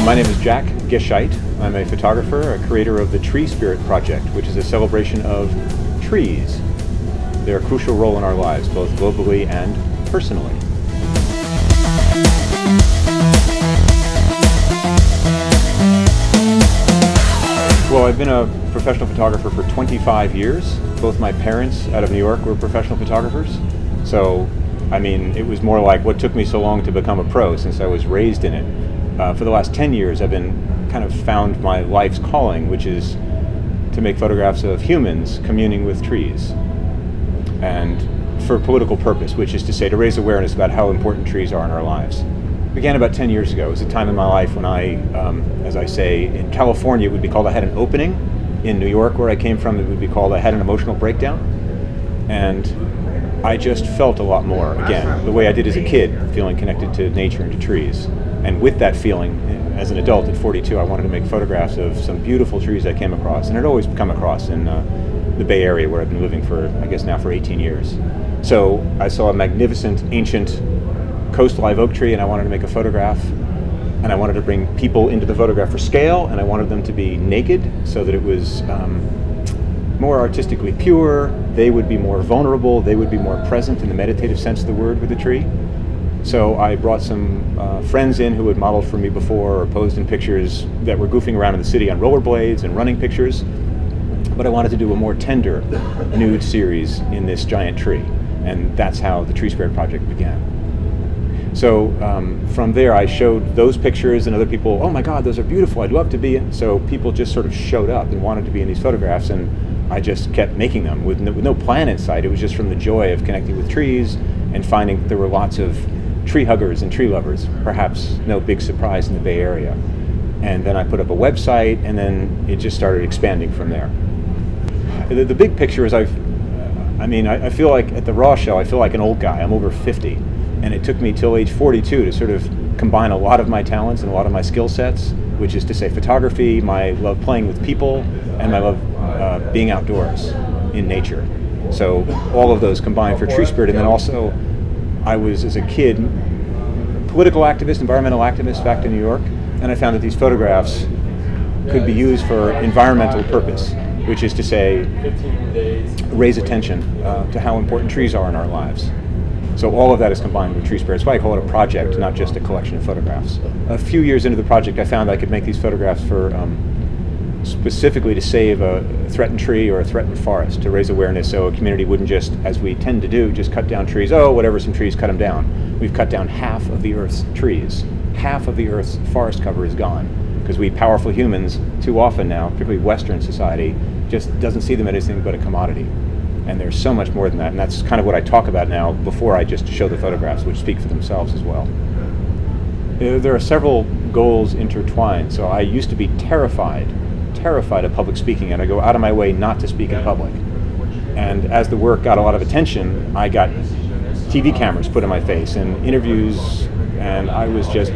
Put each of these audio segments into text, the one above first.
My name is Jack Gescheidt. I'm a photographer, a creator of the Tree Spirit Project, which is a celebration of trees. They're a crucial role in our lives, both globally and personally. Well, I've been a professional photographer for 25 years. Both my parents out of New York were professional photographers. So, I mean, it was more like what took me so long to become a pro, since I was raised in it. For the last 10 years, I've been kind of found my life's calling, which is to make photographs of humans communing with trees. And for a political purpose, which is to say to raise awareness about how important trees are in our lives. It began about 10 years ago. It was a time in my life when I, as I say, in California it would be called I had an opening. In New York, where I came from, it would be called I had an emotional breakdown. And I just felt a lot more, again, the way I did as a kid, feeling connected to nature and to trees. And with that feeling, as an adult at 42, I wanted to make photographs of some beautiful trees I came across. And I'd always come across in the Bay Area, where I've been living for, I guess now for 18 years. So I saw a magnificent, ancient coast live oak tree, and I wanted to make a photograph. And I wanted to bring people into the photograph for scale, and I wanted them to be naked so that it was more artistically pure. They would be more vulnerable. They would be more present in the meditative sense of the word with the tree. So I brought some friends in who had modeled for me before or posed in pictures that were goofing around in the city on rollerblades and running pictures. But I wanted to do a more tender nude series in this giant tree. And that's how the Tree Spirit Project began. So from there I showed those pictures, and other people, oh my God, those are beautiful, I'd love to be in. So people just sort of showed up and wanted to be in these photographs, and I just kept making them with no plan in sight. It was just from the joy of connecting with trees and finding that there were lots of tree huggers and tree lovers, perhaps no big surprise in the Bay Area. And then I put up a website, and then it just started expanding from there. The big picture is I feel like at the Raw show, I feel like an old guy. I'm over 50. And it took me till age 42 to sort of combine a lot of my talents and a lot of my skill sets, which is to say photography, my love playing with people, and my love being outdoors in nature. So all of those combined for Tree Spirit. And then also, I was, as a kid, political activist, environmental activist back to New York, and I found that these photographs could be used for environmental purpose, which is to say, raise attention to how important trees are in our lives. So all of that is combined with Tree Spirit. That's why I call it a project, not just a collection of photographs. A few years into the project, I found I could make these photographs for specifically to save a threatened tree or a threatened forest, to raise awareness so a community wouldn't just, as we tend to do, just cut down trees. Oh, whatever, some trees, cut them down. We've cut down half of the Earth's trees. Half of the Earth's forest cover is gone, because we powerful humans, too often now, particularly Western society, just doesn't see them as anything but a commodity. And there's so much more than that, and that's kind of what I talk about now before I just show the photographs, which speak for themselves as well. There are several goals intertwined. So I used to be terrified of public speaking, and I go out of my way not to speak in public. And as the work got a lot of attention, I got TV cameras put in my face and interviews, and I was just,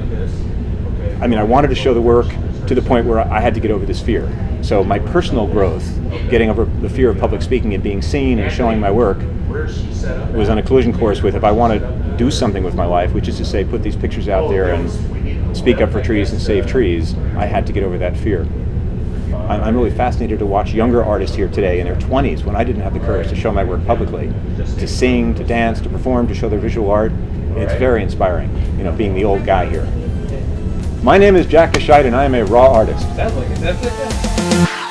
I wanted to show the work to the point where I had to get over this fear. So my personal growth, getting over the fear of public speaking and being seen and showing my work, was on a collision course with, if I want to do something with my life, which is to say put these pictures out there and speak up for trees and save trees, I had to get over that fear. I'm really fascinated to watch younger artists here today in their 20s, when I didn't have the courage to show my work publicly, to sing, to dance, to perform, to show their visual art. It's very inspiring, being the old guy here. My name is Jack Gescheidt, and I am a raw artist. That's like it.